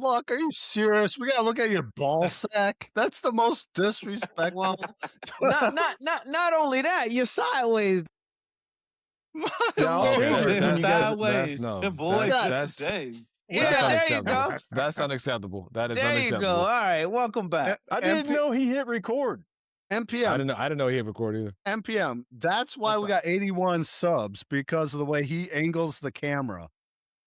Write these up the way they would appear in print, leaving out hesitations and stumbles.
Look, are you serious? We gotta look at your ball sack. That's the most disrespectful. Well, not only that, you're sideways. I'll change it. Then you guys, Sideways. no, The boys that's today. Yeah, there you go. That's unacceptable. That is There you unacceptable. go. All right, welcome back. I didn't know he hit record. MPM. I didn't know he hit record either. MPM. That's why we got 81 subs, because of the way he angles the camera.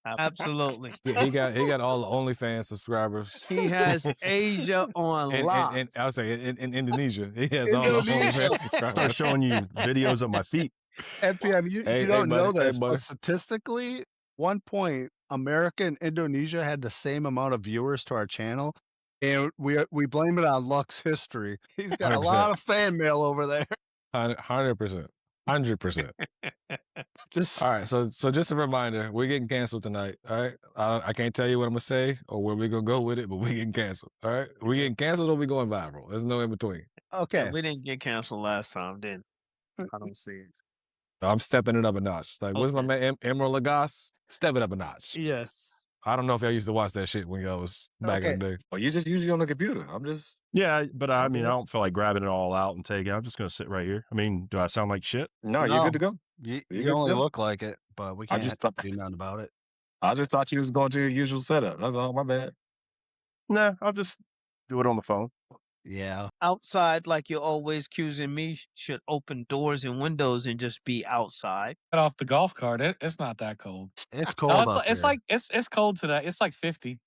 Absolutely. He got all the OnlyFans subscribers. He has Asia on lock. And I'll say in Indonesia, he has all the OnlyFans subscribers. Start showing you videos of my feet. MPM, you don't know this, but statistically, one point, America and Indonesia had the same amount of viewers to our channel, and we blame it on Luck's history. He's got 100%. A lot of fan mail over there. 100%. 100%. All right, so just a reminder, we're getting canceled tonight. All right, I can't tell you what I'm gonna say or where we're gonna go with it, but we're getting canceled. All right, we getting canceled or we going viral. There's no in between. Okay, we didn't get canceled last time, then. I don't see it. I'm stepping it up a notch. Like, what's my man Emerald Lagasse? Step it up a notch. Yes. I don't know if y'all used to watch that shit when y'all was back in the day. Well, you just use it on the computer. Yeah, but I mean, I don't feel like grabbing it all out and taking it. I'm just going to sit right here. I mean, do I sound like shit? No, you're good to go. You only look like it, but we can't do nothing about it. I just thought you was going to your usual setup. That's all. My bad. No, I'll just do it on the phone. Yeah. Outside, like you're always accusing me, should open doors and windows and just be outside. Get off the golf cart. It's not that cold. It's cold. No, it's cold today. It's like 50,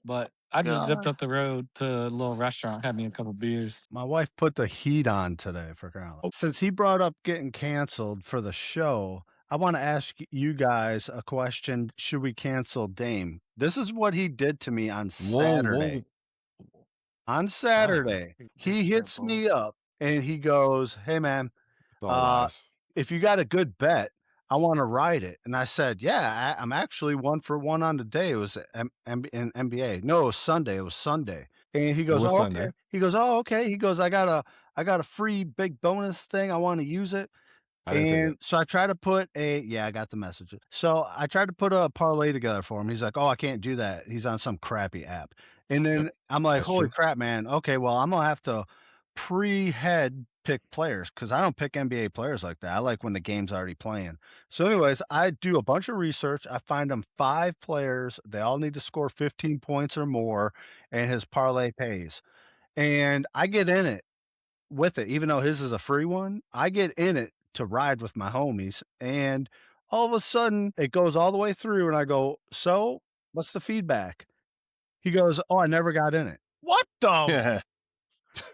but I just zipped up the road to a little restaurant, had me a couple beers. My wife put the heat on today for crying out loud. Since he brought up getting canceled for the show, I want to ask you guys a question. Should we cancel Dame? This is what he did to me on Saturday. On Saturday, he hits me up and he goes, "Hey man, if you got a good bet, I want to ride it." And I said, "Yeah, I'm actually 1 for 1 on the day." It was in NBA. No, it was Sunday. It was Sunday. And he goes, "Oh, okay." He goes, "Oh, okay." He goes, I got a free big bonus thing. I want to use it." And so I tried to put I got the message. So I tried to put a parlay together for him. He's like, "Oh, I can't do that. He's on some crappy app." And then I'm like, "Holy crap, man. Okay, well, I'm going to have to pre-head pick players because I don't pick NBA players like that. I like when the game's already playing." So anyways, I do a bunch of research. I find him 5 players. They all need to score 15 points or more, and his parlay pays. And I get in it with it, even though his is a free one. I get in it to ride with my homies, and all of a sudden it goes all the way through, and I go, "So what's the feedback?" He goes, "Oh, I never got in it." What the?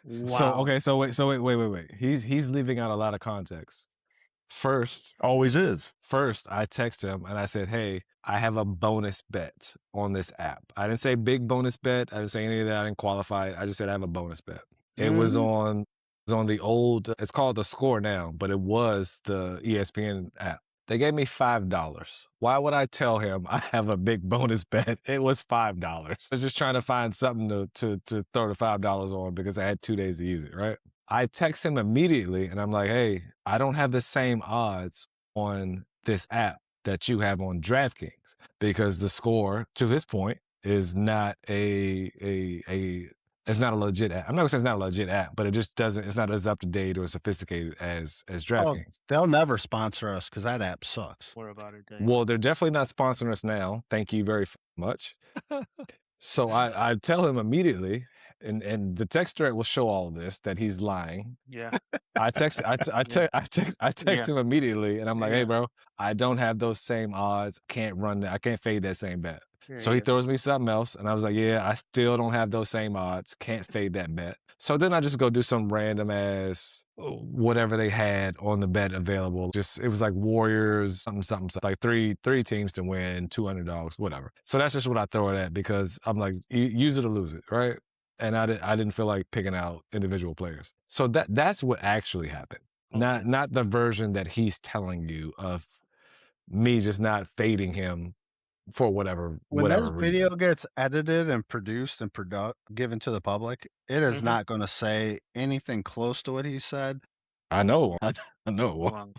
Wow. So wait. He's leaving out a lot of context. First, always is. First, I text him and I said, "Hey, I have a bonus bet on this app." I didn't say big bonus bet. I didn't say any of that. I didn't qualify it. I just said I have a bonus bet. It was on the old. It's called The Score now, but it was the ESPN app. They gave me $5. Why would I tell him I have a big bonus bet? It was $5. I'm just trying to find something to throw the $5 on because I had 2 days to use it, right? I text him immediately and I'm like, "Hey, I don't have the same odds on this app that you have on DraftKings because The Score, to his point, is not it's not a legit app. I'm not gonna say it's not a legit app, but it's not as up to date or sophisticated as DraftKings. They'll never sponsor us because that app sucks. What about it, Dave? Well, they're definitely not sponsoring us now. Thank you very much. So I tell him immediately, and the text thread will show all of this, that he's lying. Yeah. I text him immediately, and I'm like, "Hey, bro, I don't have those same odds. Can't run that. I can't fade that same bet." So he throws me something else, and I was like, "Yeah, I still don't have those same odds. Can't fade that bet." So then I just go do some random ass whatever they had on the bet available. It was like Warriors, something, like three teams to win, $200, whatever. So that's just what I throw it at because I'm like, use it or lose it, right? And I didn't feel like picking out individual players. So that's what actually happened. Okay. Not the version that he's telling you of me just not fading him for whatever this reason. Video gets edited and produced and given to the public, it is not going to say anything close to what he said. I know. I know.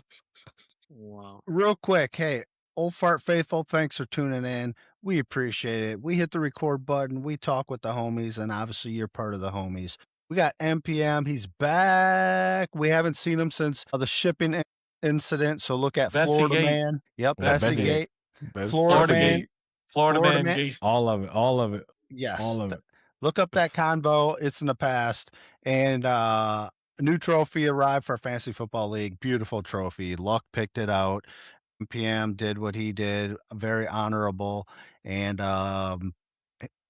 Wow. Real quick, hey, Old Fart Faithful, thanks for tuning in. We appreciate it. We hit the record button. We talk with the homies, and obviously you're part of the homies. We got MPM. He's back. We haven't seen him since the shipping incident. So look at Florida Bessie Man. Yep, Yeah, Bessie Bessie Gate. Best Florida Man. Trufflegate. Florida Florida man Man. gate. All of it. All of it. Yes. All of it. Look up that convo. It's in the past. And a new trophy arrived for our Fantasy Football League. Beautiful trophy. Luck picked it out. PM did what he did. Very honorable. And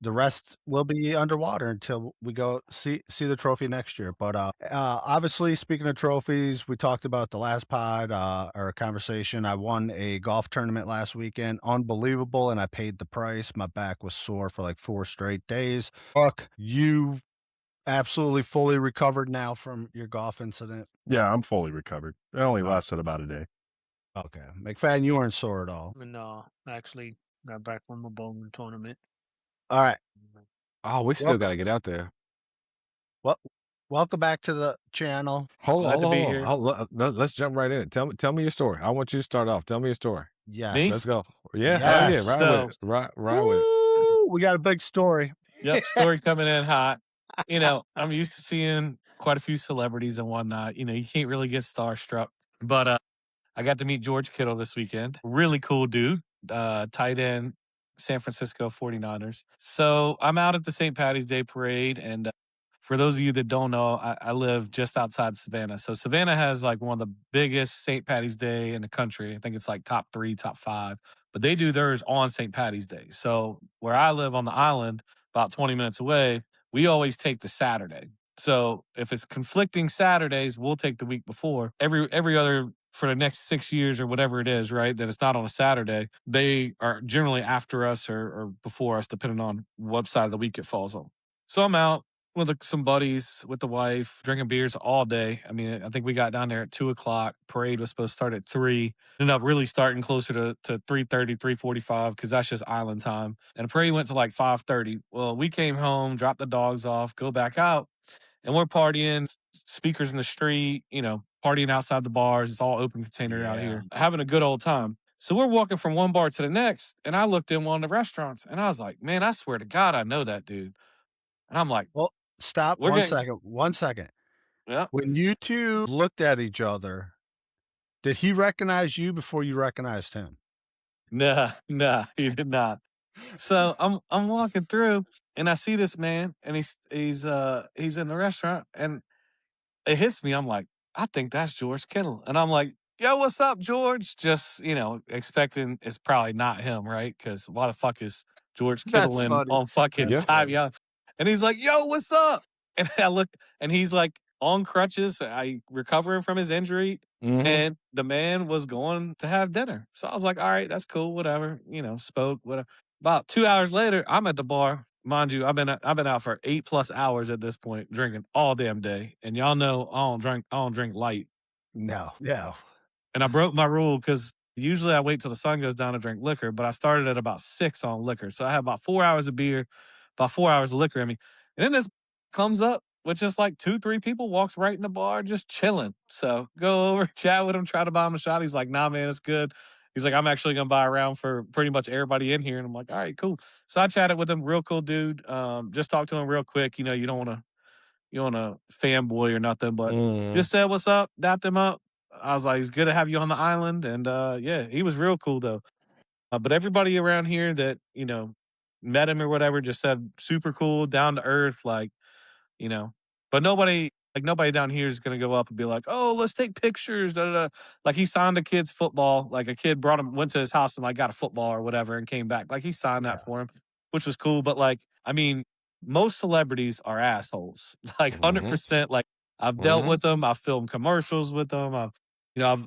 the rest will be underwater until we go see the trophy next year. But obviously, speaking of trophies, we talked about the last pod, our conversation. I won a golf tournament last weekend. Unbelievable. And I paid the price. My back was sore for like 4 straight days. Look, you absolutely fully recovered now from your golf incident. Yeah, I'm fully recovered. It only Oh. lasted about a day. Okay. McFadden, you weren't sore at all. No, actually got back from a bowling tournament. All right. Oh, we still got to get out there. Well, welcome back to the channel. Hold Glad to be on. here. Let's jump right in. Tell me your story. I want you to start off. Tell me your story. Yes. Me? Let's go. Yeah, hell yeah. Yes. Ride So- with it. Ride with it. Woo! We got a big story. Yep, story coming in hot. You know, I'm used to seeing quite a few celebrities and whatnot. You know, you can't really get starstruck. But I got to meet George Kittle this weekend. Really cool dude. Tight end, San Francisco 49ers. So I'm out at the St. Patty's Day parade. And for those of you that don't know, I live just outside Savannah. So Savannah has like one of the biggest St. Patty's Day in the country. I think it's like top 3, top 5. But they do theirs on St. Patty's Day. So where I live on the island, about 20 minutes away, we always take the Saturday. So if it's conflicting Saturdays, we'll take the week before. Every other for the next 6 years or whatever it is, right? That it's not on a Saturday. They are generally after us or before us, depending on what side of the week it falls on. So I'm out with some buddies, with the wife, drinking beers all day. I mean, I think we got down there at 2:00. Parade was supposed to start at 3. Ended up really starting closer to 3:30, 3:45, because that's just island time. And the parade went to like 5:30. Well, we came home, dropped the dogs off, go back out, and we're partying, speakers in the street, you know, partying outside the bars. It's all open container out here, having a good old time. So we're walking from one bar to the next, and I looked in one of the restaurants, and I was like, man, I swear to God, I know that dude. And I'm like, Well, stop We're one getting- second. 1 second. yeah. When you two looked at each other, did he recognize you before you recognized him? Nah, he did not. So I'm walking through and I see this man and he's in the restaurant and it hits me. I'm like, I think that's George Kittle. And I'm like, yo, what's up, George? Just, you know, expecting it's probably not him, right? Because why the fuck is George Kittle That's in funny. on fucking Yeah. time? Yeah. And he's like, yo, what's up? And I look and he's like on crutches. I recovering from his injury. Mhm. And the man was going to have dinner. So I was like, all right, that's cool, whatever. You know, spoke, whatever. About 2 hours later, I'm at the bar. Mind you, I've been out for 8+ hours at this point, drinking all damn day. And y'all know I don't drink light. No. And I broke my rule because usually I wait till the sun goes down to drink liquor, but I started at about 6 on liquor. So I had about 4 hours of beer, about 4 hours of liquor in me. And then this comes up with just like 2-3 people, walks right in the bar, just chilling. So go over, chat with him, try to buy him a shot. He's like, nah, man, it's good. He's like, I'm actually going to buy a round for pretty much everybody in here. And I'm like, all right, cool. So I chatted with him, real cool dude. Just talked to him real quick. You know, you don't want to fanboy or nothing, but just said what's up, dapped him up. I was like, it's good to have you on the island. And yeah, he was real cool though. But everybody around here that, you know, met him or whatever just said super cool, down to earth, like, you know, but nobody down here is going to go up and be like, oh, let's take pictures. Da, da, da. Like he signed a kid's football. Like a kid went to his house and like got a football or whatever and came back. Like he signed that for him, which was cool. But like, I mean, most celebrities are assholes, like 100%. Like I've dealt with them. I've filmed commercials with them. I've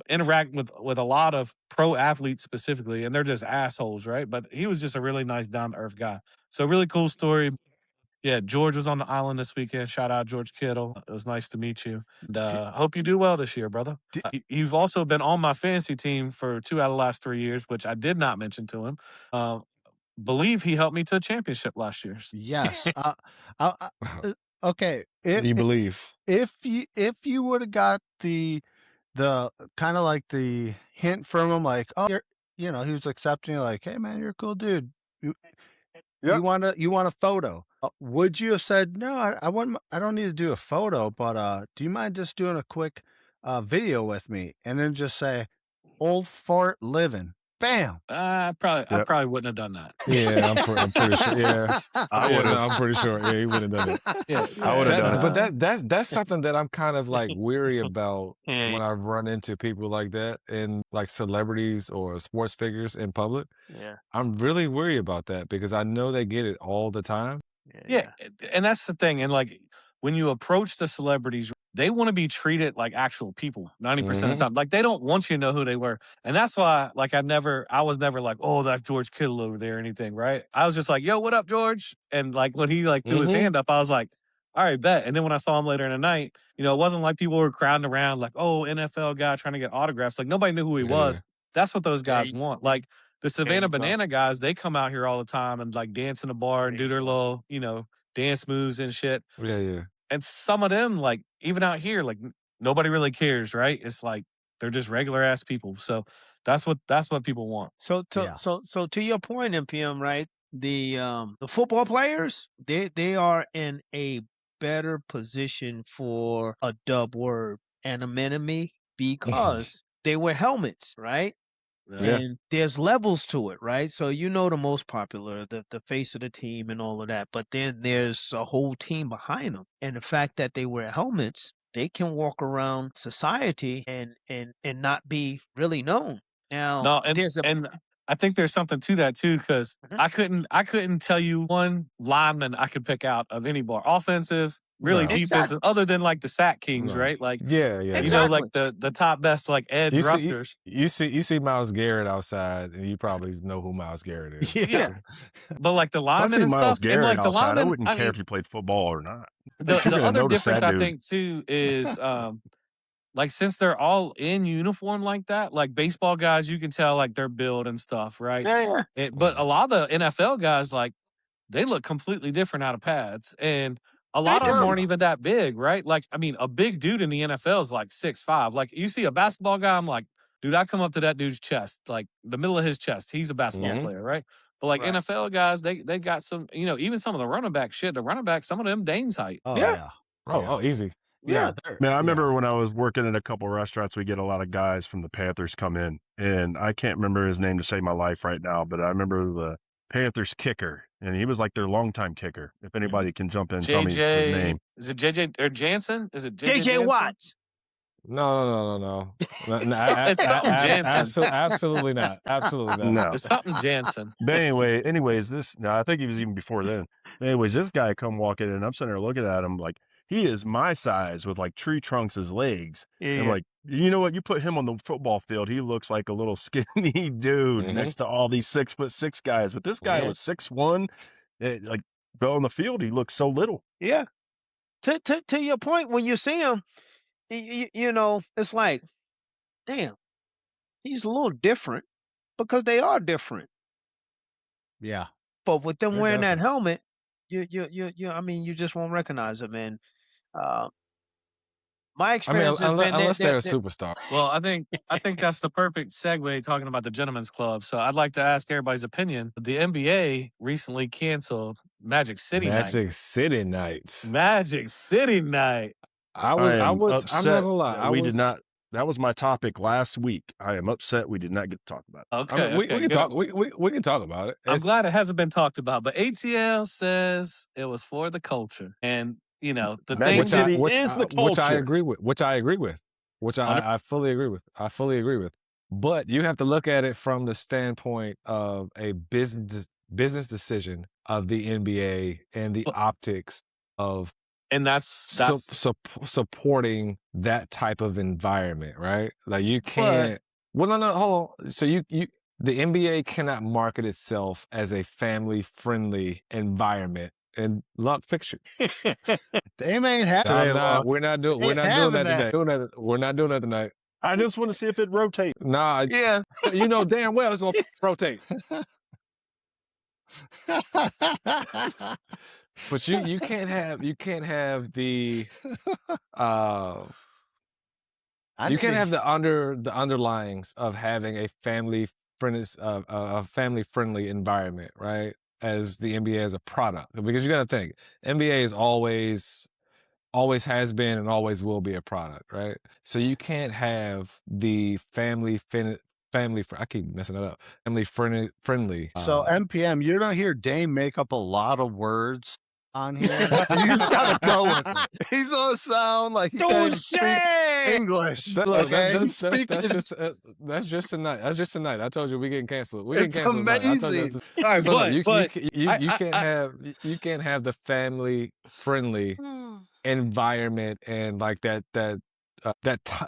interacted with a lot of pro athletes specifically, and they're just assholes, right? But he was just a really nice, down to earth guy. So really cool story. Yeah, George was on the island this weekend. Shout out George Kittle. It was nice to meet you. And hope you do well this year, brother. You've also been on my fantasy team for 2 out of the last 3 years, which I did not mention to him. Believe he helped me to a championship last year. Yes. Okay. You believe? If you would have got the kind of like the hint from him, like, oh, he was accepting you, like, hey man, you're a cool dude. You Yep. you want a photo. Would you have said, "No, I don't need to do a photo, but, do you mind just doing a quick, video with me?" And then just say, "Old fart living." Bam! I Yep. probably wouldn't have done that. Yeah, I'm pretty sure. Yeah, I yeah, would no, have. I'm pretty sure. Yeah, he would have done it. Yeah, I would have done it. But that's something that I'm kind of like weary about Yeah. when I've run into people like that and like celebrities or sports figures in public. Yeah. I'm really worried about that because I know they get it all the time. yeah, and that's the thing. And like when you approach the celebrities, they want to be treated like actual people 90% of the time. Like they don't want you to know who they were. And that's why like I was never like, oh, that's George Kittle over there or anything, right? I was just like, yo, what up, George? And like when he like threw his hand up, I was like, all right, bet. And then when I saw him later in the night, you know, it wasn't like people were crowding around like, oh, NFL guy trying to get autographs. Like nobody knew who he was. That's what those guys want. Like the Savannah you go. Banana guys, they come out here all the time and like dance in the bar and do their little, you know, dance moves and shit. Yeah. And some of them, like even out here, like nobody really cares, right? It's like they're just regular ass people. So that's what people want. So Yeah. so to your point, MPM, right? The football players, they are in a better position for a dub word and a enemy because they wear helmets, right? Yeah. And there's levels to it, right? So you know the most popular, the face of the team and all of that, but then there's a whole team behind them. And the fact that they wear helmets, they can walk around society and not be really known. Now, No, and there's a and I think there's something to that too, because I couldn't tell you one lineman I could pick out of any bar, offensive, really No. defensive, Exactly. other than like the sack kings, No. right? Like Yeah. you know, like the top best like edge You see, rushers. you see Myles Garrett outside, and you probably know who Myles Garrett is. Yeah. But like the If I linemen see and Myles stuff, and Garrett like the outside, I linemen, wouldn't I care mean, if he played football or not. the You're gonna other notice difference that I dude. think too is like since they're all in uniform like that, like baseball guys, you can tell like their build and stuff, right? yeah. But a lot of the NFL guys, like they look completely different out of pads, and a lot of them aren't even that big, right? Like I mean, a big dude in the NFL is like 6'5". Like you see a basketball guy, I'm like, dude, I come up to that dude's chest, like the middle of his chest. He's a basketball player, right? But like Right. NFL guys, they got some, you know, even some of the running back shit. The running back, some of them Dane's height. Oh, Yeah. yeah. Oh, easy. Yeah. Man, I remember when I was working in a couple restaurants, we get a lot of guys from the Panthers come in, and I can't remember his name to save my life right now, but I remember the Panthers kicker, and he was like their longtime kicker. If anybody can jump in and tell me his name. Is it JJ or Jansen? Is it JJ JJ Jansen? Watts. No. It's something Jansen. Absolutely not. Absolutely not. No. It's something Jansen. But anyways, I think he was even before then. Anyways, this guy come walking in, and I'm sitting there looking at him like, he is my size with like tree trunks as legs. And I'm like, you know what? You put him on the football field, he looks like a little skinny dude next to all these 6'6" guys. But this guy was 6'1". Like, but on the field, he looks so little. Yeah. To your point, when you see him, you know, it's like, damn, he's a little different because they are different. Yeah. But with them They're wearing that different. helmet, I mean, you just won't recognize them. And my I mean, experience has been unless they're a that superstar. Well, I think that's the perfect segue talking about the Gentlemen's Club. So I'd like to ask everybody's opinion. The NBA recently canceled Magic City Night. Magic City Night. Magic City Night. I was. I'm not upset gonna lie. that we did not. That was my topic last week. I am upset we did not get to talk about it. Okay, we can good. talk. We can talk about it. I'm glad it hasn't been talked about, but ATL says it was for the culture, and you know the Magic things City that is the culture. Which I agree with. Which I fully agree with. I fully agree with. But you have to look at it from the standpoint of a business decision of the NBA and the optics of, and that's supporting that type of environment, right? Like you can't. Well, no, hold on. So the NBA cannot market itself as a family-friendly environment. And luck fiction. They ain't having that. We're not doing that today. We're not doing that tonight. I just want to see if it rotates. Nah, yeah, you know damn well it's gonna rotate. But you can't have the you can't have the underlyings of having a family family-friendly environment, right? As the NBA as a product, because you got to think NBA is always has been and always will be a product, right? So you can't have the I keep messing it up. Family friendly. So MPM, you don't hear Dame make up a lot of words on here. You just gotta go with it. He's gonna sound like he can't even speak English. Okay, that's just tonight. That's just tonight. I told you we getting canceled. We getting It's canceled tonight. I told you amazing. All right, so no, you can't have the family friendly environment and like that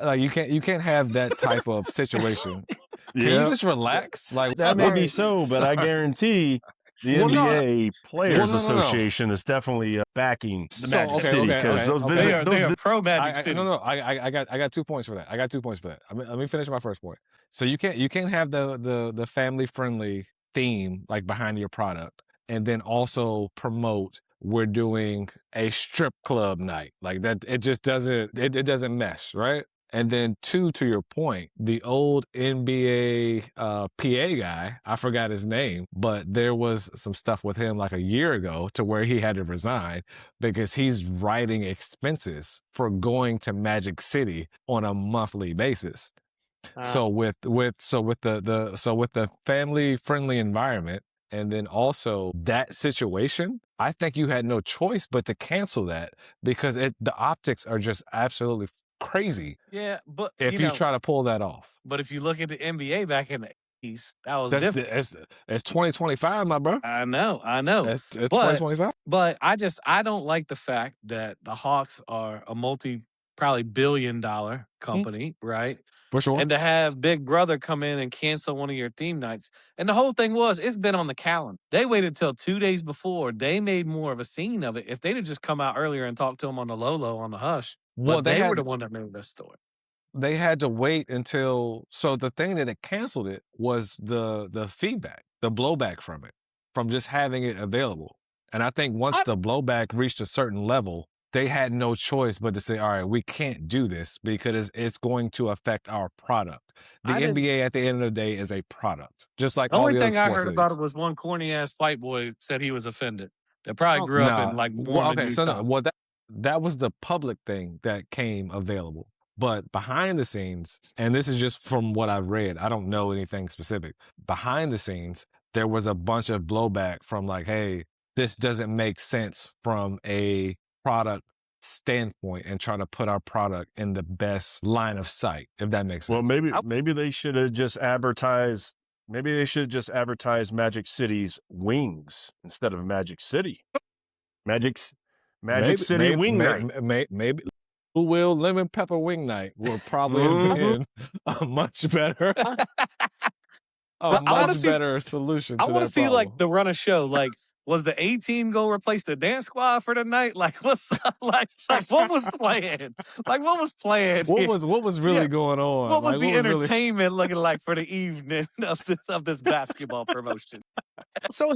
like you can't have that type of situation. Can you just relax? Like That may be Sorry. so, but I guarantee the Well, no, NBA Players no. Association is definitely backing the So, Magic okay, City okay, because okay, those okay. visit They those are pro Magic City. No. I got 2 points for that. Let me finish my first point. So you can't have the family friendly theme like behind your product, and then also promote we're doing a strip club night like that. It just doesn't it doesn't mesh, right? And then 2, to your point, the old NBA PA guy, I forgot his name, but there was some stuff with him like a year ago to where he had to resign because he's writing expenses for going to Magic City on a monthly basis. So with the family friendly environment, and then also that situation, I think you had no choice but to cancel that because the optics are just absolutely crazy. Yeah, but If you try to pull that off. But if you look at the NBA back in the 80s, that was That's different. it's 2025, my bro. I know. It's 2025. But I don't like the fact that the Hawks are a probably billion-dollar company, right? For sure. And to have Big Brother come in and cancel one of your theme nights. And the whole thing was, it's been on the calendar. They waited till 2 days before. They made more of a scene of it. If they'd have just come out earlier and talked to them on the low, on the hush, Well, they were the one that made this story. They had to wait until, so the thing that it canceled it was the feedback, the blowback from it, from just having it available. And I think once the blowback reached a certain level, they had no choice but to say, all right, we can't do this because it's going to affect our product. The NBA at the end of the day is a product, just like all the other sports The only thing I heard about leagues. it was one corny ass white boy said he was offended. That probably grew up in like Mormon Utah. So no, well that was the public thing that came available. But behind the scenes, and this is just from what I've read, I don't know anything specific. Behind the scenes, there was a bunch of blowback from like, hey, this doesn't make sense from a product standpoint and trying to put our product in the best line of sight, if that makes sense. Well, maybe they should have just advertised. Maybe they should just advertise Magic City's wings instead of Magic City. Magic City Wing Night. Maybe. Who will lemon pepper wing night will probably have been a much better, better solution. I want to see like the run of show. Like, was the A team go replace the dance squad for the night? Like, what's like what was playing? Like, what was playing? What was really going on? What was like, the entertainment looking like for the evening of this basketball promotion? So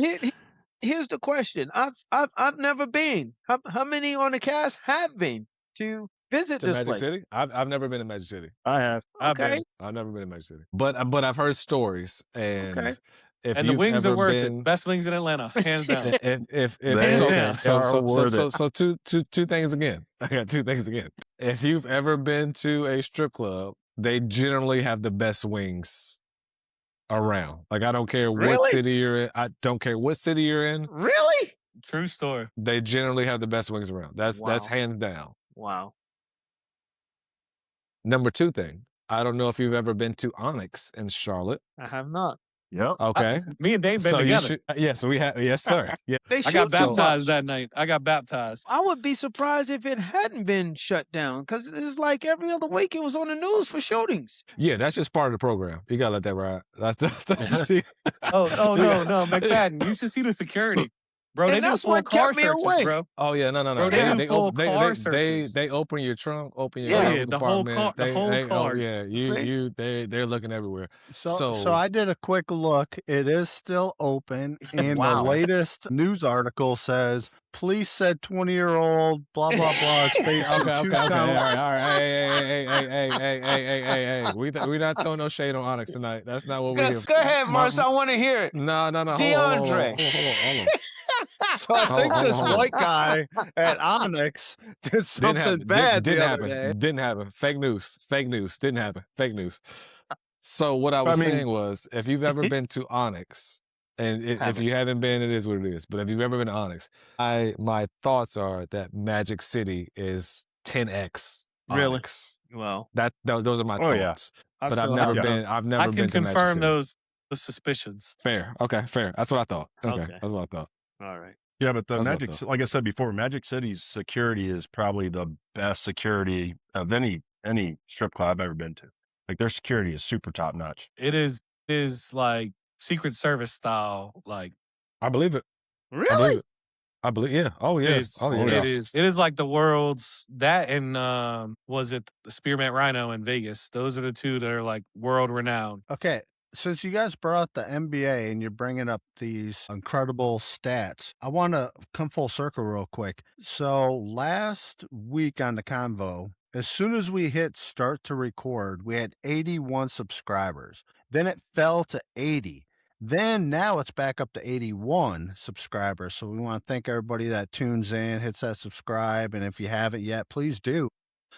here's the question. I've never been. How many on the cast have been to visit to this Magic place? City? I've never been to Magic City. I have. Okay. I've never been to Magic City. But I've heard stories, and if and the wings are worth it. Best wings in Atlanta, hands down. So two things again. I got 2 things again. If you've ever been to a strip club, they generally have the best wings around. Like I don't care what city you're in. I don't care what city you're in. Really? True story. They generally have the best wings around. That's hands down. Wow. Number 2 thing. I don't know if you've ever been to Onyx in Charlotte. I have not. Yep. Okay. Me and Dave been together. Yes, we have. Yes, sir. Yeah. I got baptized that night. I would be surprised if it hadn't been shut down because it's like every other week it was on the news for shootings. Yeah, that's just part of the program. You gotta let that ride. That's no, McFadden. You should see the security. Bro, And they do that's full what car kept me searches, away. bro. Oh yeah, no. Bro, they do full car searches. They open your trunk, open your Yeah. glove Yeah, the whole car, compartment. the whole Oh car. yeah, See? they're looking everywhere. So I did a quick look. It is still open, and the Wow. latest news article says police said 20-year-old blah blah blah is facing Okay. two All counts. right. Hey. We not throwing no shade on Onyx tonight. That's not what we're here for. Go ahead, Merce. I want to hear it. No. DeAndre. Hold on. So I think this white guy at Onyx did something bad the other day. Didn't happen. Fake news. Didn't happen. Fake news. So what I was saying was, if you've ever been to Onyx, and if you haven't been, it is what it is. But if you've ever been to Onyx, my thoughts are that Magic City is 10x Really? Onyx. Well, Those are my thoughts. But I've never been. I've never I been can to Magic confirm City. those suspicions. Fair. Okay. Fair. That's what I thought. Okay. Okay. That's what I thought. all right. Yeah, but the That's what I Magic, thought. like I said before, Magic City's security is probably the best security of any strip club I've ever been to. Like their security is super top notch. It is like Secret Service style. Like I believe it. Really? I believe. Yeah. Oh yeah. It is like the world's that and was it the Spearmint Rhino in Vegas? Those are the two that are like world renowned. Okay, since you guys brought up the NBA and you're bringing up these incredible stats, I want to come full circle real quick. So last week on the Convo, as soon as we hit start to record, we had 81 subscribers. Then it fell to 80. Then now it's back up to 81 subscribers. So we want to thank everybody that tunes in, hits that subscribe. And if you haven't yet, please do.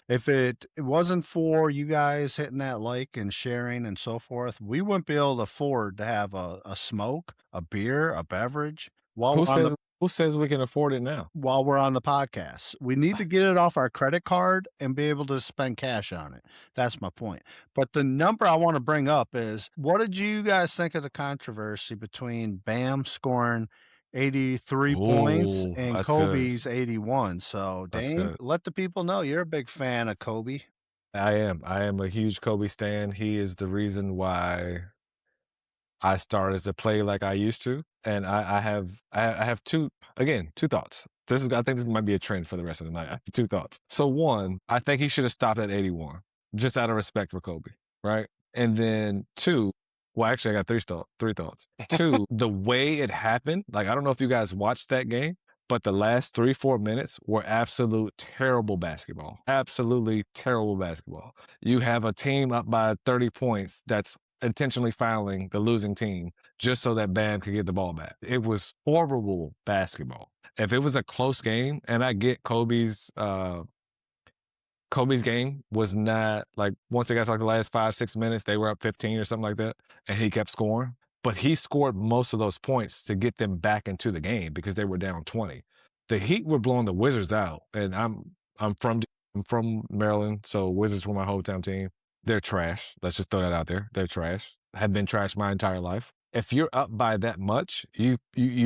If it wasn't for you guys hitting that like and sharing and so forth, we wouldn't be able to afford to have a smoke, a beer, a beverage Who says we can afford it now? while we're on the podcast. We need to get it off our credit card and be able to spend cash on it. That's my point. But the number I want to bring up is, what did you guys think of the controversy between Bam scoring 83 points Ooh, and that's Kobe's good. 81? So, That's Dame, good. let the people know you're a big fan of Kobe. I am a huge Kobe stan. He is the reason why I started to play like I used to. And I have two thoughts. I think this might be a trend for the rest of the night. I have two thoughts. So one, I think he should have stopped at 81, just out of respect for Kobe, right? And then two, well, actually, I got three thoughts. Two, the way it happened, like, I don't know if you guys watched that game, but the last 3-4 minutes were absolute terrible basketball. Absolutely terrible basketball. You have a team up by 30 points that's intentionally fouling the losing team just so that Bam could get the ball back. It was horrible basketball. If it was a close game, and I get Kobe's game was not like, once they got to like the last 5-6 minutes, they were up 15 or something like that, and he kept scoring. But he scored most of those points to get them back into the game because they were down 20. The Heat were blowing the Wizards out, and I'm from Maryland, so Wizards were my hometown team. They're trash. Let's just throw that out there. They're trash. Have been trash my entire life. If you're up by that much, you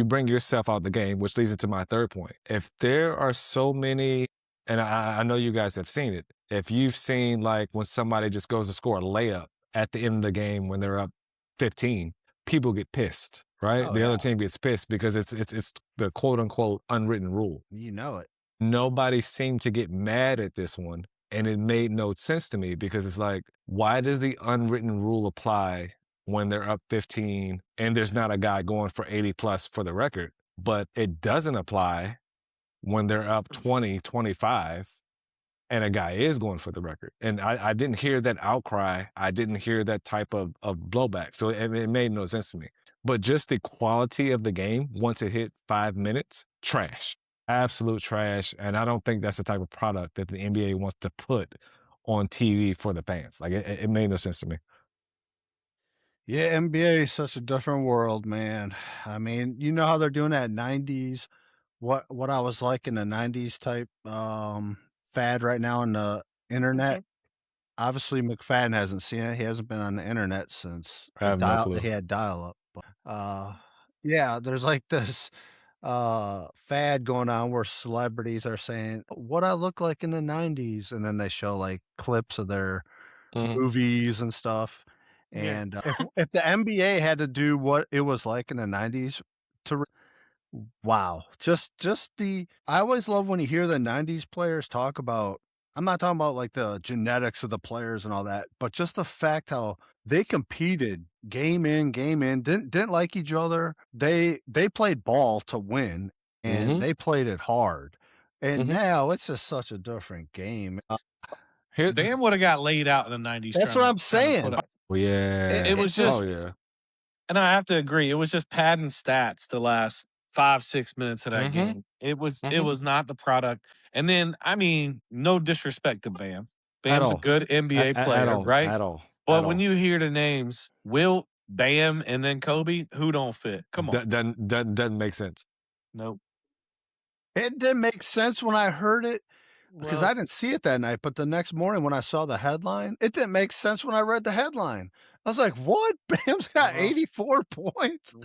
bring yourself out the game, which leads into my third point. If there are so many, and I know you guys have seen it, if you've seen like when somebody just goes to score a layup at the end of the game when they're up 15, people get pissed, right? Oh, the yeah. other team gets pissed because it's the quote unquote unwritten rule. You know it. Nobody seemed to get mad at this one. And it made no sense to me because it's like, why does the unwritten rule apply when they're up 15 and there's not a guy going for 80 plus for the record? But it doesn't apply when they're up 20, 25 and a guy is going for the record. And I didn't hear that outcry. I didn't hear that type of blowback. So it made no sense to me. But just the quality of the game, once it hit 5 minutes, trash. Absolute trash. And I don't think that's the type of product that the NBA wants to put on TV for the fans. Like, it made no sense to me. Yeah, NBA is such a different world, man. I mean, you know how they're doing that 90s, what I was like in the 90s type fad right now on the internet. Obviously, McFadden hasn't seen it. He hasn't been on the internet since I have no clue. he had dial-up. But, yeah, there's like this fad going on where celebrities are saying what I look like in the 90s, and then they show like clips of their movies and stuff. Yeah. And if the NBA had to do what it was like in the 90s to Wow. Just I always love when you hear the 90s players talk about, I'm not talking about like the genetics of the players and all that, but just the fact how they competed game in, didn't like each other. They played ball to win, and they played it hard. And now it's just such a different game. Bam would have got laid out in the 90s. That's what I'm saying. Oh, yeah. It was just, oh, yeah. and I have to agree, it was just padding stats the last 5-6 minutes of that game. It was not the product. And then, I mean, no disrespect to Bam. Bam's a good NBA player, right? At all. But when you hear the names Wilt, Bam, and then Kobe, who don't fit? Come on. Doesn't make sense. Nope. It didn't make sense when I heard it because I didn't see it that night. But the next morning when I saw the headline, it didn't make sense when I read the headline. I was like, what? Bam's got 84 points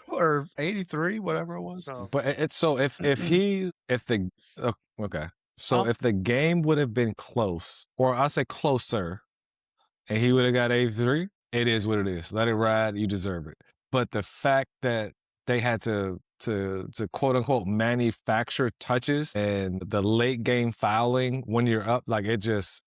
or 83, whatever it was. But it's so if the game would have been close, or I'll say closer, and he would have got 83, it is what it is. Let it ride. You deserve it. But the fact that they had to quote unquote manufacture touches and the late game fouling when you're up, like it's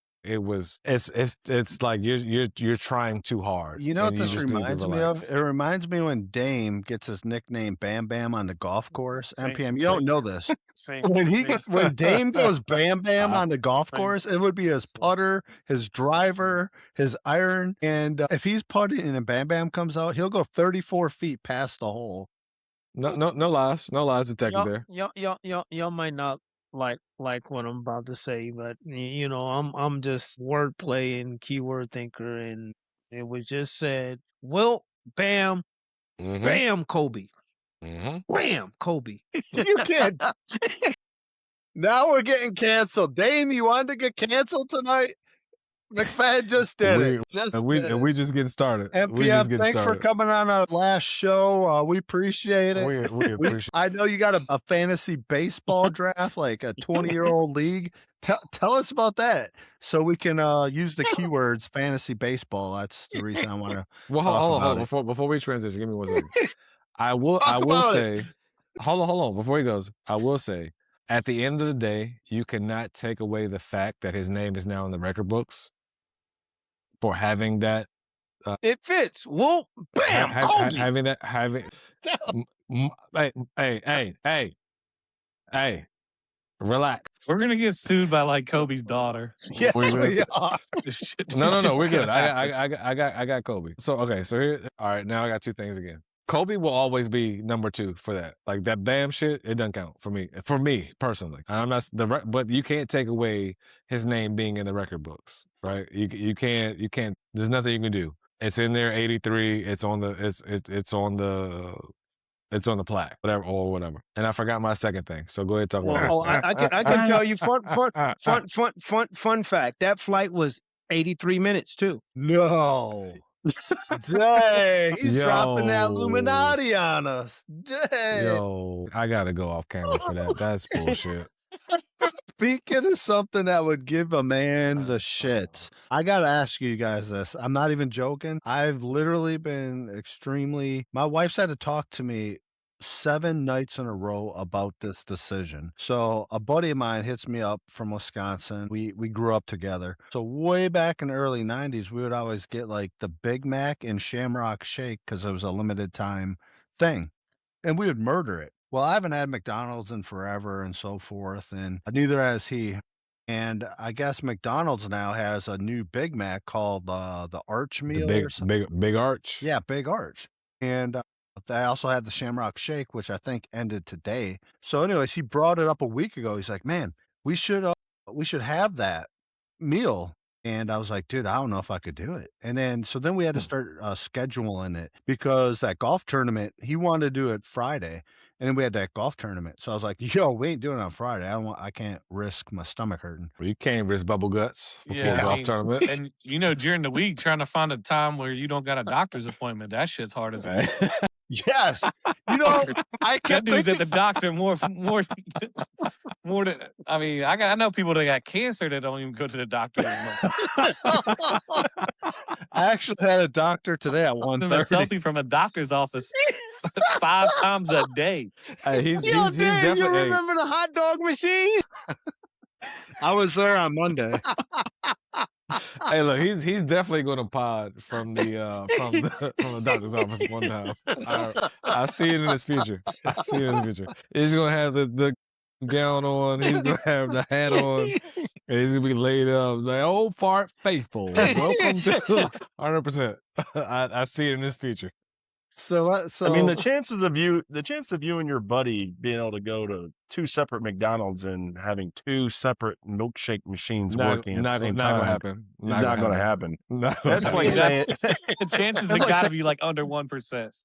like you're trying too hard. You know what this reminds me of? It reminds me when Dame gets his nickname Bam Bam on the golf course. MPM, you don't know this. When Dame goes Bam Bam on the golf course, it would be his putter, his driver, his iron, and if he's putting and Bam Bam comes out, he'll go 34 feet past the hole. No lies detected there. Y'all might not like what I'm about to say, but you know, I'm just wordplay and keyword thinker, and it was just said, Wilt, Bam, Bam, Kobe, Bam, Kobe. You can't. Now we're getting canceled. Dame, you wanted to get canceled tonight? McFadden just did it. We just getting started. MPM, thanks for coming on our last show. We appreciate it. We appreciate I know you got a fantasy baseball draft, like a 20-year-old league. Tell us about that so we can use the keywords fantasy baseball. That's the reason I want to. Well, hold on. Before we transition, give me 1 second. I will say, hold on. Before he goes, I will say, at the end of the day, you cannot take away the fact that his name is now in the record books for having that. It fits. Well, Bam, having that. Hey, relax. We're gonna get sued by like Kobe's daughter. Yes, we are. No, we're good. I got Kobe. So here. All right, now I got two things again. Kobe will always be number 2 for that. Like that Bam shit, it doesn't count for me. For me personally, I'm not but you can't take away his name being in the record books, right? You can't. There's nothing you can do. It's in there, 83. It's on the plaque, whatever. And I forgot my second thing. So go ahead and talk about it. I can tell you fun fact. That flight was 83 minutes too. No. Dang, he's dropping that Illuminati on us. Dang. Yo, I gotta go off camera for that. That's bullshit. Speaking of something that would give a man the shits, I gotta ask you guys this. I'm not even joking. I've literally been my wife's had to talk to me 7 nights in a row about this decision. So a buddy of mine hits me up from Wisconsin. We grew up together. So way back in the early 90s, we would always get like the Big Mac and Shamrock Shake because it was a limited time thing. And we would murder it. Well, I haven't had McDonald's in forever and so forth, and neither has he. And I guess McDonald's now has a new Big Mac called the Arch Meal. Big Arch. Yeah, Big Arch. And I also had the Shamrock Shake, which I think ended today. So anyways, he brought it up a week ago. He's like, man, we should have that meal. And I was like, dude, I don't know if I could do it. And then we had to start scheduling it because that golf tournament, he wanted to do it Friday. And then we had that golf tournament. So I was like, yo, we ain't doing it on Friday. I can't risk my stomach hurting. Well, you can't risk bubble guts before a golf tournament. And during the week, trying to find a time where you don't got a doctor's appointment, that shit's hard as hell. Yes. I kept that dude's at the doctor more More than I know people that got cancer that don't even go to the doctor anymore. I actually had a doctor today at A 1:30. selfie from a doctor's office 5 times a day. Hey, he's Yo, Dave, you definitely. remember the hot dog machine? I was there on Monday. Hey, look, he's definitely going to pod from the doctor's office one time. I see it in his future. I see it in his future. He's going to have the gown on. He's going to have the hat on. And he's going to be laid up like, "Old fart faithful. Welcome to 100%." I see it in his future. So I mean, the chances of you and your buddy being able to go to 2 separate McDonald's and having 2 separate milkshake machines working at the same time gonna happen. is not going to happen. Not That's gonna like saying The chances have like got to be like under 1%.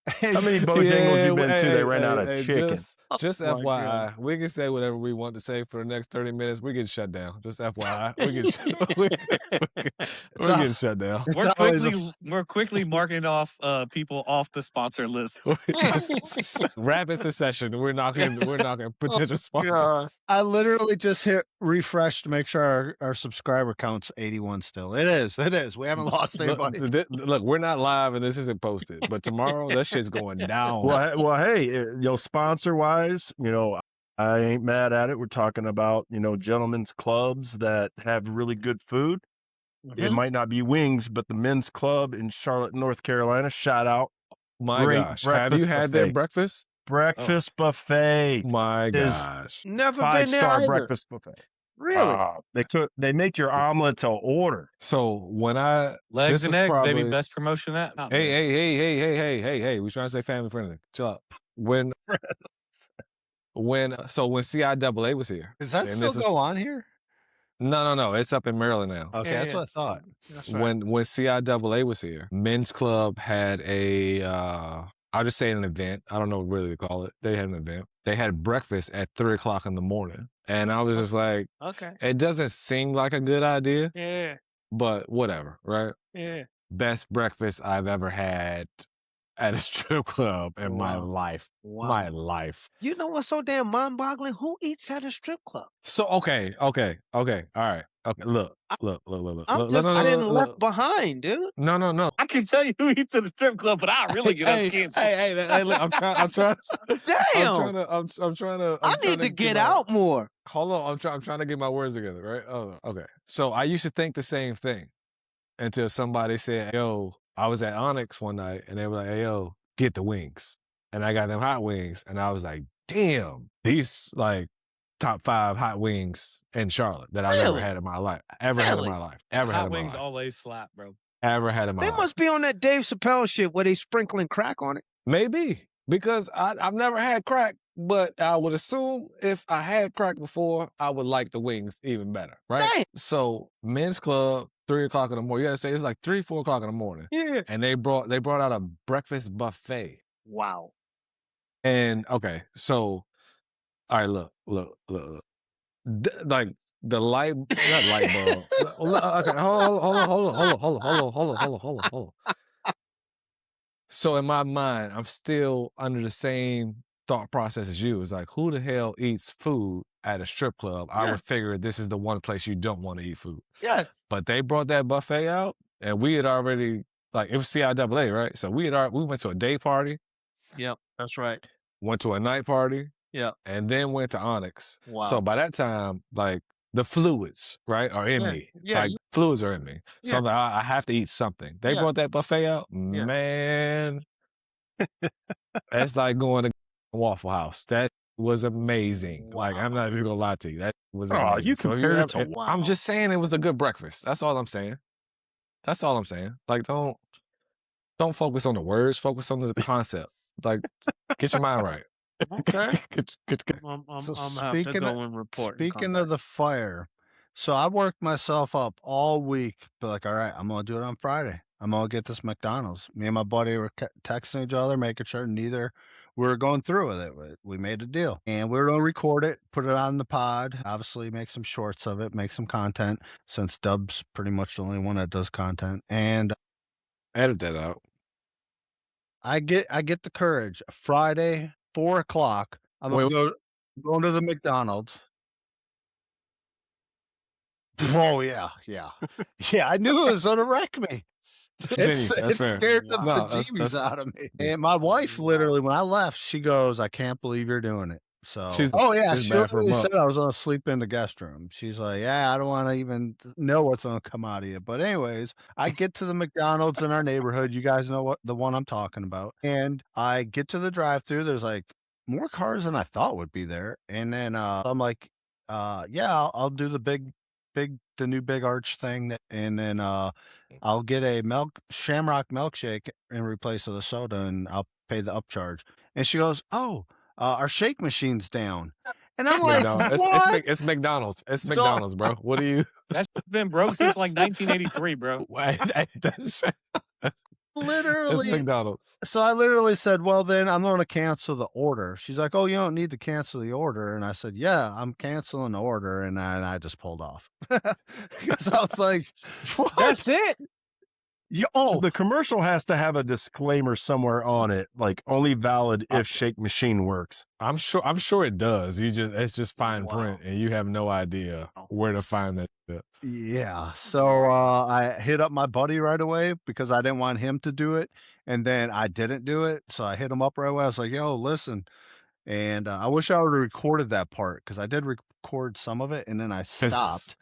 how many Bojangles you been to? They ran out of chicken. Just Oh, my FYI, we can say whatever we want to say for the next 30 minutes. We get shut down. Just FYI, we're getting shut down. We're quickly marking off people off the sponsor list. Rapid succession. We're knocking potential sponsors. I literally just hit refresh to make sure our subscriber count's 81 still. It is. We haven't lost anybody. Look, we're not live and this isn't posted, but tomorrow that shit's going down. Well, hey, sponsor wise, I ain't mad at it. We're talking about, gentlemen's clubs that have really good food. It might not be wings, but the men's club in Charlotte, North Carolina, shout out. My gosh. Have you had their breakfast? Breakfast buffet. My gosh. Never been there 5-star either. breakfast buffet. Really? They make your omelet to order. So when Legs and eggs, baby, best promotion at. Hey, we trying to say family friendly. Chill out. When CIAA was here. Does that still go on here? No. It's up in Maryland now. Okay, that's what I thought. That's right. When CIAA was here, men's club had I'll just say an event. I don't know what really to call it. They had an event. They had breakfast at 3:00 in the morning. And I was just like, Okay. it doesn't seem like a good idea, Yeah. but whatever, right? Yeah. Best breakfast I've ever had at a strip club in my life. Wow. My life. You know what's so damn mind-boggling? Who eats at a strip club? So okay. All right. Okay. Look. I didn't left behind, dude. No. I can tell you who eats at a strip club, but I really get us canceled. Hey, look, I'm trying. Damn. I'm trying to. I need to get out more. Hold on. I'm trying to get my words together, right? Oh, okay. So I used to think the same thing until somebody said, "Yo," I was at Onyx one night and they were like, "Hey, yo, get the wings." And I got them hot wings and I was like, damn, these like top 5 hot wings in Charlotte that I've ever had in my life. Hot wings always slap, bro. Ever had in my life. They must be on that Dave Chappelle shit where they sprinkling crack on it. Maybe, because I've never had crack, but I would assume if I had crack before, I would like the wings even better, right? Dang. So men's club, 3:00 in the morning. You gotta say it's like 3-4 o'clock in the morning. Yeah. And they brought out a breakfast buffet. Wow. And okay, so all right, look. Like the light, not light bulb. Okay, hold on. So in my mind, I'm still under the same thought process as you. It's like, who the hell eats food at a strip club? I would figure this is the one place you don't want to eat food. Yes. But they brought that buffet out, and we had already it was CIAA, right? So we went to a day party. Yep, that's right. Went to a night party. Yeah. And then went to Onyx. Wow. So by that time, like the fluids, right, are in me. Yeah. Like fluids are in me. So I'm like, I have to eat something. They brought that buffet out. Yeah. Man, that's like going to Waffle House. That was amazing. Wow. Like, I'm not even gonna lie to you. That was amazing. Oh, you compared it to I'm just saying it was a good breakfast. That's all I'm saying. Like, don't focus on the words. Focus on the concept. Like, get your mind right. Okay. So I'm have to go and report. Speaking of the fire, so I worked myself up all week. But like, all right, I'm gonna do it on Friday. I'm gonna get this McDonald's. Me and my buddy were texting each other, making sure neither we were going through with it. We made a deal, and we were gonna record it, put it on the pod. Obviously, make some shorts of it, make some content. Since Dub's pretty much the only one that does content, and edit that out. I get the courage. Friday, 4 o'clock. I'm Wait, going to the McDonald's. Oh, yeah. Yeah, I knew it was gonna wreck me. Continue. That's It fair. scared the No, bejeebies out of me. And my wife literally, when I left, she goes, "I can't believe you're doing it." So, She's she bad for a literally month. said I was gonna sleep in the guest room. She's like, "Yeah, I don't wanna even know what's gonna come out of you." But anyways, I get to the McDonald's in our neighborhood. You guys know the one I'm talking about. And I get to the drive-through. There's, like, more cars than I thought would be there. And then, I'm like, yeah, I'll do the new big arch thing, and then, I'll get a Shamrock milkshake in replace of the soda, and I'll pay the upcharge." And she goes, "Oh, our shake machine's down." And I'm like, McDonald's. "What?" It's McDonald's. It's So McDonald's, bro. What do you? That's been broke since like 1983, bro. That's it's literally McDonald's. So I literally said, "Well, then I'm gonna cancel the order." She's like, "Oh, you don't need to cancel the order." And I said, "Yeah, I'm canceling the order." And I just pulled off. Because I was like, "What?" That's it. So the commercial has to have a disclaimer somewhere on it, like only valid if shake machine works. I'm sure it does. It's just fine print, and you have no idea where to find that shit. Yeah. So I hit up my buddy right away because I didn't want him to do it. And then I didn't do it. So I hit him up right away. I was like, "Yo, listen." And I wish I would have recorded that part because I did record some of it and then I stopped.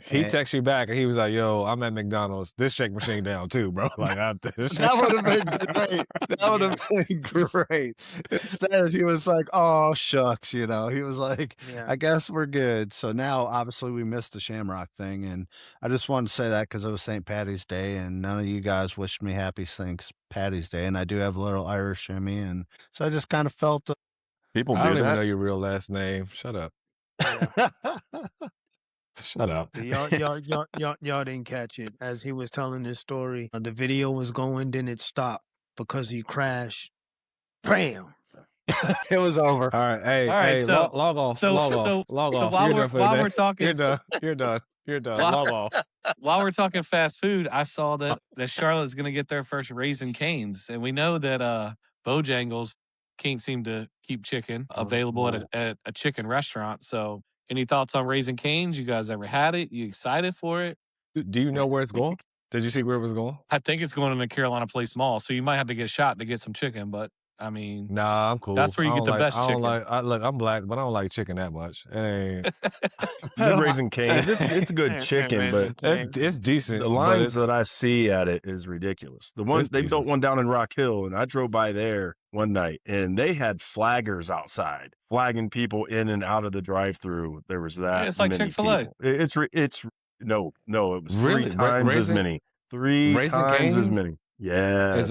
He texted you back and he was like, "Yo, I'm at McDonald's. This shake machine down too, bro." Like, that would have been great. That would have been great. Instead, he was like, "Oh, shucks," you know. He was like, "I guess we're good." So now, obviously, we missed the Shamrock thing, and I just wanted to say that because it was St. Patty's Day, and none of you guys wished me happy St. Patty's Day, and I do have a little Irish in me, and so I just kind of felt. People I do don't that. even know your real last name. Shut up. Shut up. Y'all didn't catch it. As he was telling this story, the video was going, then it stopped because he crashed. Bam! It was over. All right, hey, so- log off. so- log so- off. Log so off. while You're we're- done for the while day. we're talking- You're done. While- Log off. While we're talking fast food, I saw that Charlotte's going to get their first Raising Cane's, and we know that Bojangles can't seem to keep chicken available at a chicken restaurant. So, any thoughts on Raising Cane's? You guys ever had it? You excited for it? Do you know where it's going? Did you see where it was going? I think it's going in the Carolina Place Mall, so you might have to get shot to get some chicken. But I mean, Nah, I'm cool. That's where you I get don't the best I don't chicken. look, I'm black, but I don't like chicken that much. It ain't. Good Raising Cane's. It's good chicken, but It's decent. the but lines it's- that I see at it is ridiculous. The ones It's they decent. built one down in Rock Hill, and I drove by there one night, and they had flaggers outside flagging people in and out of the drive-through. There was that. Yeah, it's like many Chick-fil-A. people. It's no, it was Really? three times as many. Three Raising times as Cane's? many. Yes. Is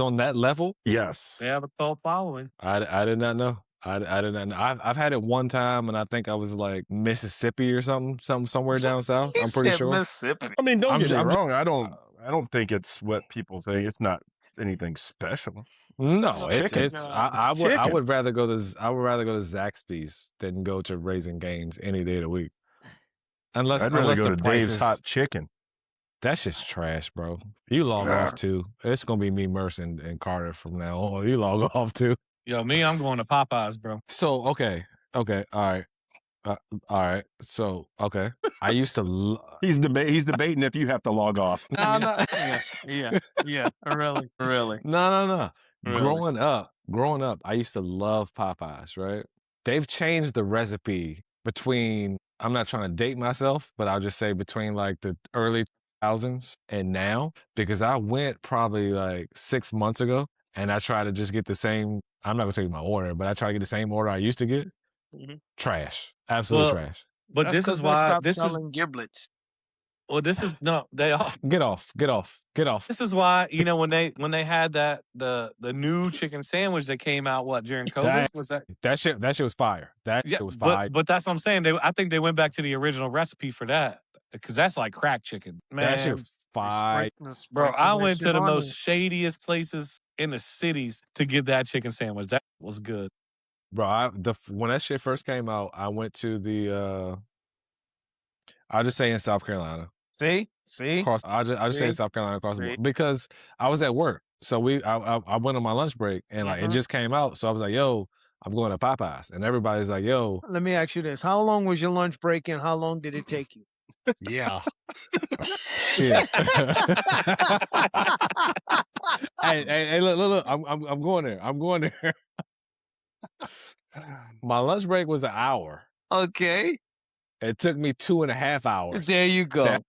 on that level? Yes. they have a cult following. I did not know. I did not know. I've had it one time, and I think I was like Mississippi or something somewhere down south. I'm pretty sure. Mississippi. I mean, don't I'm get ju- me I'm ju- wrong. I don't think it's what people think. It's not anything special. No, It's chicken. I It's would chicken. rather go to Zaxby's than go to Raising Cane's any day of the week. Unless I'd rather unless go the to price Dave's is, Hot Chicken. That's just trash, bro. You log Yeah. off too. It's gonna be me, Merce, and Carter from now on. You log off too. Yo, me, I'm going to Popeyes, bro. So okay, all right. So okay, I used to. He's debating if you have to log off. No, no, Yeah. Really. no. Really? Growing up, I used to love Popeyes. Right? They've changed the recipe between. I'm not trying to date myself, but I'll just say between like the early 2000s and now, because I went probably like 6 months ago, and I tried to just get the same. I'm not gonna tell you my order, but I try to get the same order I used to get. Mhm. Trash, absolute Well, trash. But That's this 'cause is they why stopped this is selling giblets. well. This is no. They are. Get off. This is why when they had that the new chicken sandwich that came out during COVID That- was that That shit was fire. That yeah shit was fire. but that's what I'm saying. I think they went back to the original recipe for that because that's like crack chicken, man. That shit was fire. Bro, I went to the most shadiest places in the cities to get that chicken sandwich. That was good. Bro, when that shit first came out, I went to the I'll just say in South Carolina. See? I'll just say in See? South Carolina across the See? board. Because I was at work. So I went on my lunch break and like it Mhm. just came out. So I was like, yo, I'm going to Popeyes. And everybody's like, yo. Let me ask you this. How long was your lunch break and how long did it take you? Yeah. Shit. hey, look. I'm going there. I'm going there. My lunch break was an hour. Okay. It took me 2.5 hours. There you go. That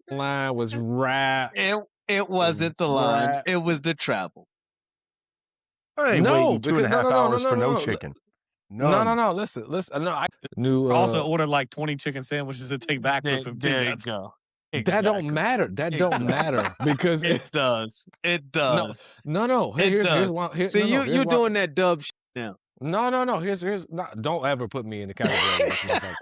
line was wrapped. It wasn't the line. It was the travel. I ain't No, waiting 2.5 hours for no chicken. No. Listen. No, I knew. Also ordered like 20 chicken sandwiches to take back for 15 There you minutes. go. That don't matter. That don't matter because it does. It does. No. Here's one. See, you're doing that dub shit now. No. Here's don't ever put me in the category of this motherfucker.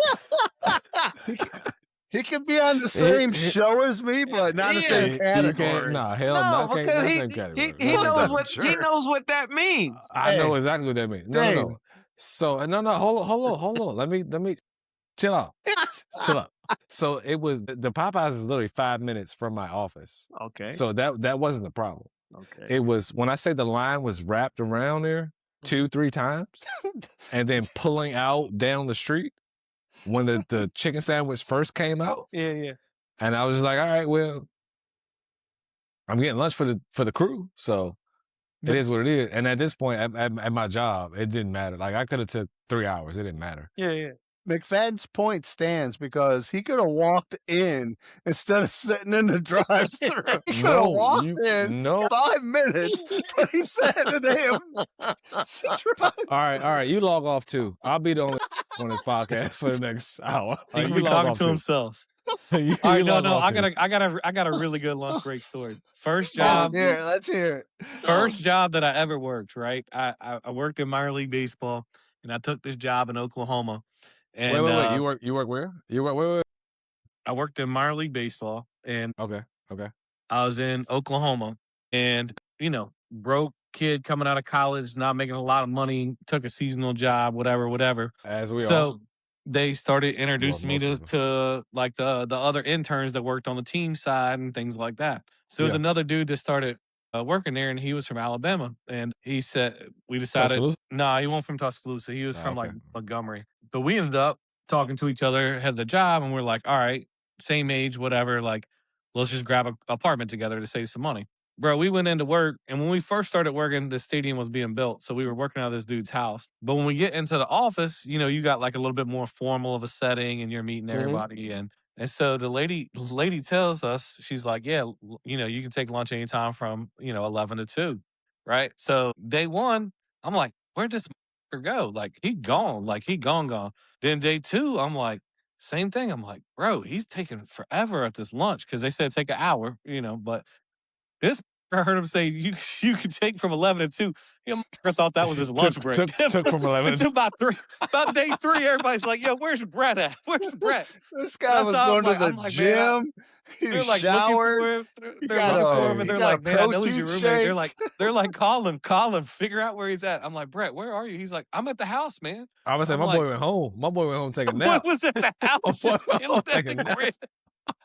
He could be on the same show as me, but not the same category. Not the same category. He knows what that means. I know exactly what that means. No. So no. Hold on. Let me chill out. Chill out. So it was the Popeyes is literally 5 minutes from my office. Okay. So that wasn't the problem. Okay. It was when I say the line was wrapped around there 2-3 times, and then pulling out down the street when the chicken sandwich first came out. Yeah. And I was just like, all right, well, I'm getting lunch for the crew, so it is what it is. And at this point, at my job, it didn't matter. Like I could have took 3 hours. It didn't matter. Yeah. McFadden's point stands because he could have walked in instead of sitting in the drive-thru. He could have walked in 5 minutes, but he sat in the damn. All right. You log off too. I'll be the only on this podcast for the next hour. He can be talking to himself. All right, no. I got a really good lunch break story. First job. Let's hear it. First job that I ever worked. Right, I worked in minor league baseball, and I took this job in Oklahoma. And, wait. You work where? Wait. I worked in minor league baseball, and okay. I was in Oklahoma, and broke kid coming out of college, not making a lot of money, took a seasonal job, whatever. As we so they started introducing me to like the other interns that worked on the team side and things like that. So there was another dude that started working there, and he was from Alabama, and he said we decided he wasn't from Tuscaloosa. He was from like Montgomery. But we ended up talking to each other, had the job, and we're like, all right, same age, whatever. Like, let's just grab an apartment together to save some money. Bro, we went into work, and when we first started working, the stadium was being built, so we were working out of this dude's house. But when we get into the office, you got like a little bit more formal of a setting, and you're meeting everybody. And so the lady tells us, she's like, yeah, you can take lunch anytime from 11 to 2, right? So day one, I'm like, where'd this go? Like he gone. Then day two, I'm like, same thing. I'm like, bro, he's taking forever at this lunch because they said take an hour, but this I heard him say you can take from 11 to 2. I thought that was his lunch break. Took from 11 to 2. About day 3, everybody's like, yo, where's Brett at? Where's Brett? This guy was going to the gym. They're like showered. They're looking for him, and they're like, man, I know he's your roommate. They're like, call him, figure out where he's at. I'm like, Brett, where are you? He's like, I'm at the house, man. I was saying, my boy went home. My boy went home taking a nap. What was at the house? Chilling at the grid.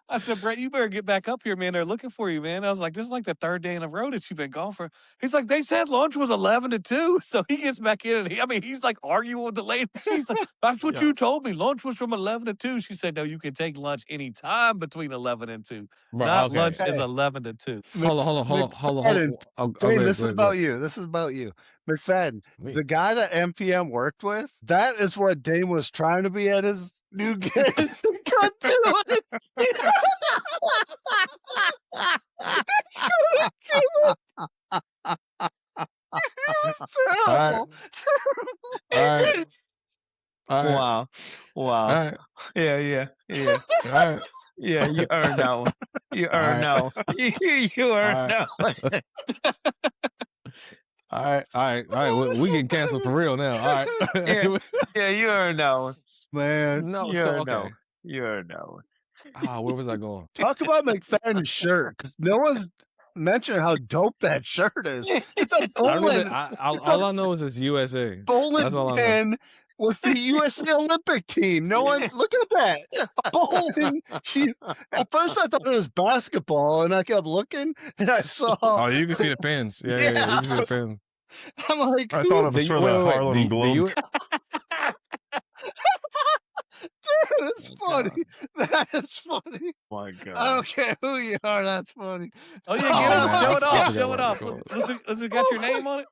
I said, Brett, you better get back up here, man. They're looking for you, man. I was like, this is like the 3rd day in a row that you've been gone for. He's like, they said lunch was 11 to 2. So he gets back in, and he's like arguing with the lady. He's like, that's what you told me. Lunch was from 11 to 2. She said, no, you can take lunch anytime between 11 and 2. Bro, lunch is 11 to 2. Hold on. This is about you. McFadden, the guy that MPM worked with, that is what Dane was trying to be at his new gig. Couldn't do it. It was terrible. All right. Wow. All right. Yeah. All right. Yeah, you earned that one. You earned that one. You earned that one. All right. We get canceled for real now. All right. Yeah, you earned that one. Man. No, you earned that one. You earned that one. Where was I going? Talk about McFadden's shirt, because no one's mentioned how dope that shirt is. It's a bowling. All I know is it's USA. Bowling pin with the USA Olympic team. No one, look at that. Bowling. At first I thought it was basketball, and I kept looking, and I saw. Oh, you can see the pins. Yeah, you can see the pins. I'm like, I thought it was for the Harlem Globe. That's funny. That is funny. My God. I don't care who you are. That's funny. Oh yeah, get up, man, show it I off, forgot show where it I off. was Let's got your name on it.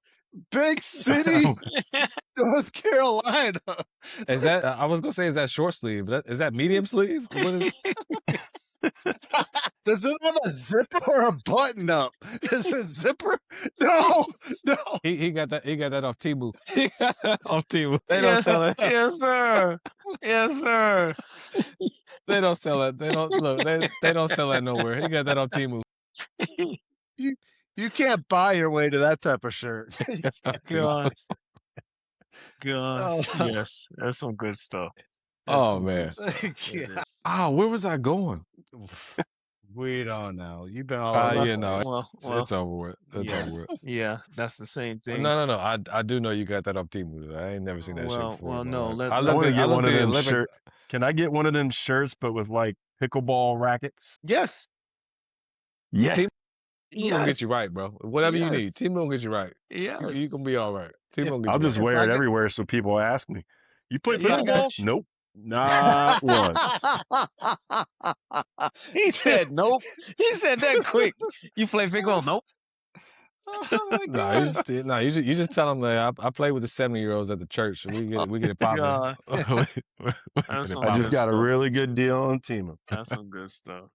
Big City, North Carolina. Is that? I was gonna say, is that short sleeve? Is that medium sleeve? What is? Does it have a zipper or a button up? Is it zipper? No. He got that. He got that off Temu. He got that off Temu. They don't sell it. Yes, sir. Yes, sir. They don't sell it. They don't look. They don't sell that nowhere. He got that off Temu. You can't buy your way to that type of shirt. God. Oh. Yes, that's some good stuff. Oh man. Yeah. Where was I going? We don't know. You've been all over. Yeah, no, Well, it's over with. It's over with. yeah, that's the same thing. No. I do know you got that off Temu. I ain't never seen that shit before. Well, no. I want to get one of them shirts. Can I get one of them shirts, but with like pickleball rackets? Yes. Yeah. Temu gonna get you right, bro. Whatever you need, Temu gonna get you right. Yeah. You gonna be all right. Temu gonna get I'll you just right. wear it everywhere so people ask me, "You play pickleball?" got you. Nope, not once. He said nope. He said that quick. You play pickleball? Nope. Oh my God. You just tell them that I play with the 70-year-olds at the church. We get it popping. I just got a really good deal on Temu. That's some good stuff.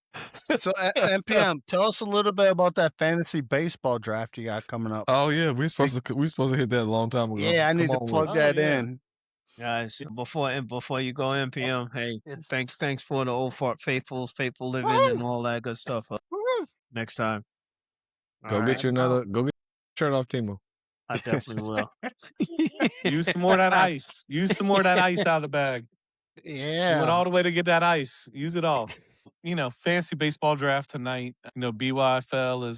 So, NPM, tell us a little bit about that fantasy baseball draft you got coming up. Oh yeah, we supposed to hit that a long time ago. Yeah, I need to plug that in. Guys, before you go NPM, hey, thanks for the old faithful living and all that good stuff. Next time. Go get a shirt off Temu. I definitely will. Use some more of that ice. Use some more of that ice out of the bag. Yeah. You went all the way to get that ice. Use it all. Fancy baseball draft tonight. BYFL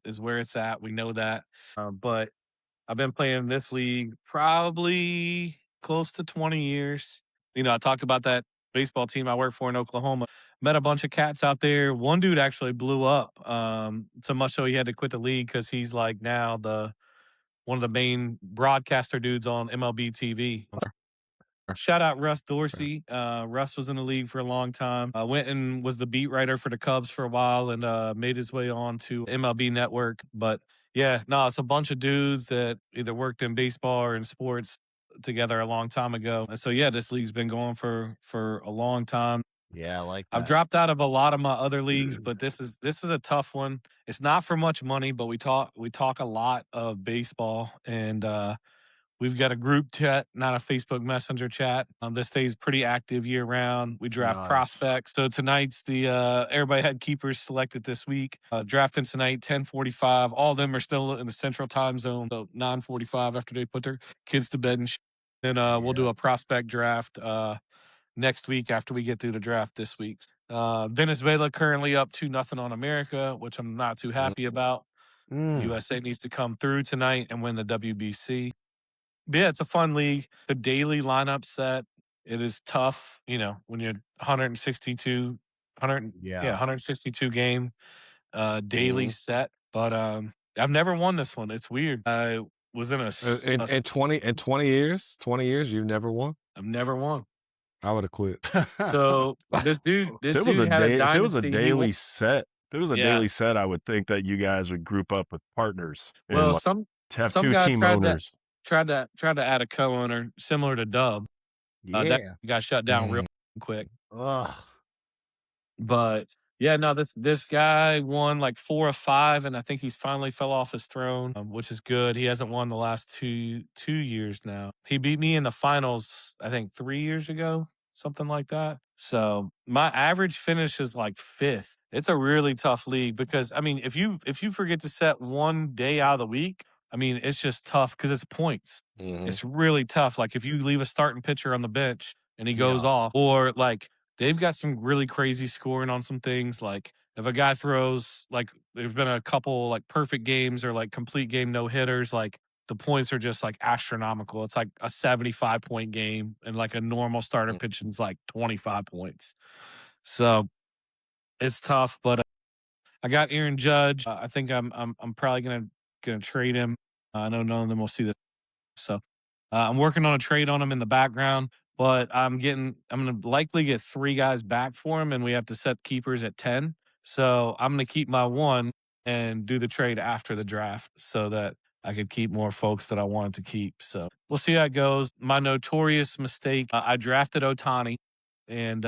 is where it's at. We know that. But I've been playing this league probably close to 20 years. I talked about that baseball team I work for in Oklahoma. Met a bunch of cats out there. One dude actually blew up so much so he had to quit the league because he's like now one of the main broadcaster dudes on MLB TV. Shout out Russ Dorsey. Russ was in the league for a long time. Went and was the beat writer for the Cubs for a while and made his way on to MLB Network. But it's a bunch of dudes that either worked in baseball or in sports together a long time ago. And so this league's been going for a long time. Yeah, I like that. I've dropped out of a lot of my other leagues, but this is a tough one. It's not for much money, but we talk a lot of baseball, and we've got a group chat, not a Facebook Messenger chat. This stays pretty active year round. We draft prospects. So tonight's everybody had keepers selected this week. Drafting tonight, 10:45. All of them are still in the Central Time Zone, so 9:45 after they put their kids to bed and shit. Then we'll do a prospect draft next week after we get through the draft this week. Venezuela currently up 2-0 on America, which I'm not too happy about. USA needs to come through tonight and win the WBC. But it's a fun league. The daily lineup set, it is tough, when you're 162 game daily set. But I've never won this one. It's weird. I was in in 20 years. 20 years, you've never won. I've never won. I would have quit. So this dude If it was a daily set, I would think that you guys would group up with partners. Well, and have some two guy team owners. Tried to add a co-owner similar to Dub. That got shut down real quick. Ugh. But this guy won like 4 of 5, and I think he's finally fell off his throne, which is good. He hasn't won the last two years now. He beat me in the finals, I think 3 years ago, something like that. So my average finish is like 5th. It's a really tough league because if you forget to set one day out of the week, it's just tough because it's points. Mm-hmm. It's really tough. Like if you leave a starting pitcher on the bench and he goes off, or like they've got some really crazy scoring on some things. Like if a guy throws, like there's been a couple like perfect games or like complete game no hitters, like the points are just like astronomical. It's like a 75-point game, and like a normal starter pitching is like 25 points. So it's tough, but I got Aaron Judge. I think I'm probably gonna trade him. I know none of them will see this. So I'm working on a trade on him in the background, but I'm going to likely get 3 guys back for him, and we have to set keepers at 10. So I'm going to keep my 1 and do the trade after the draft so that I could keep more folks that I wanted to keep. So we'll see how it goes. My notorious mistake, I drafted Ohtani. And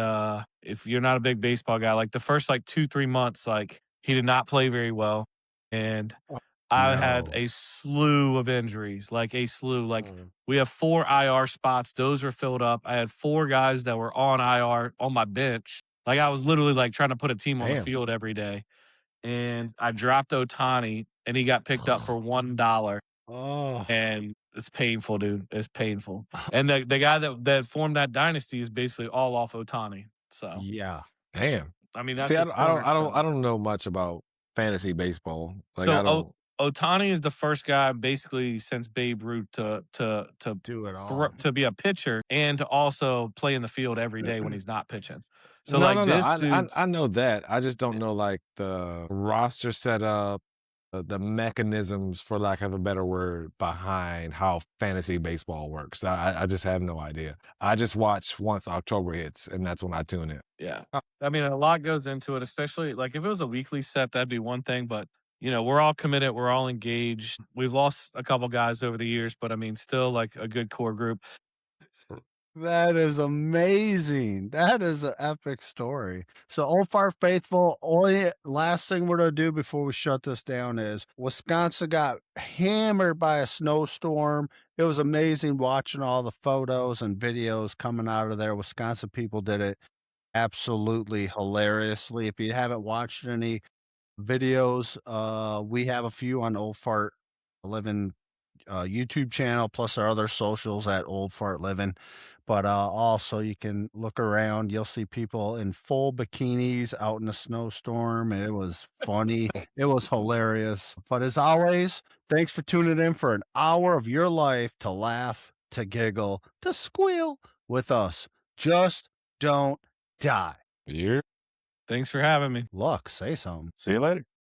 if you're not a big baseball guy, like the first 2-3 months, he did not play very well. And I had a slew of injuries, a slew. We have 4 IR spots. Those were filled up. I had 4 guys that were on IR on my bench. I was literally trying to put a team on the field every day. And I dropped Ohtani, and he got picked up for $1. Oh, And it's painful, dude. It's painful. And the guy that formed that dynasty is basically all off Ohtani. So yeah. Damn. I mean, that's See, just I don't know much about fantasy baseball. I don't. Ohtani is the first guy basically since Babe Ruth to Do it all. to be a pitcher and to also play in the field every day when he's not pitching. So No. this I know that. I just don't know the roster setup, the mechanisms, for lack of a better word, behind how fantasy baseball works. I just have no idea. I just watch once October hits, and that's when I tune in. Yeah. I mean, a lot goes into it, especially if it was a weekly set, that'd be one thing, but we're all committed. We're all engaged. We've lost a couple guys over the years, but I mean, still a good core group. That is amazing. That is an epic story. So, Old Fart Faithful, only last thing we're going to do before we shut this down is Wisconsin got hammered by a snowstorm. It was amazing watching all the photos and videos coming out of there. Wisconsin people did it absolutely hilariously. If you haven't watched any videos, we have a few on Old Fart Livin YouTube channel, plus our other socials at Old Fart Livin. But also, you can look around. You'll see people in full bikinis out in a snowstorm. It was funny. It was hilarious. But as always, thanks for tuning in for an hour of your life to laugh, to giggle, to squeal with us. Just don't die. Yeah. Thanks for having me. Look, say something. See you later.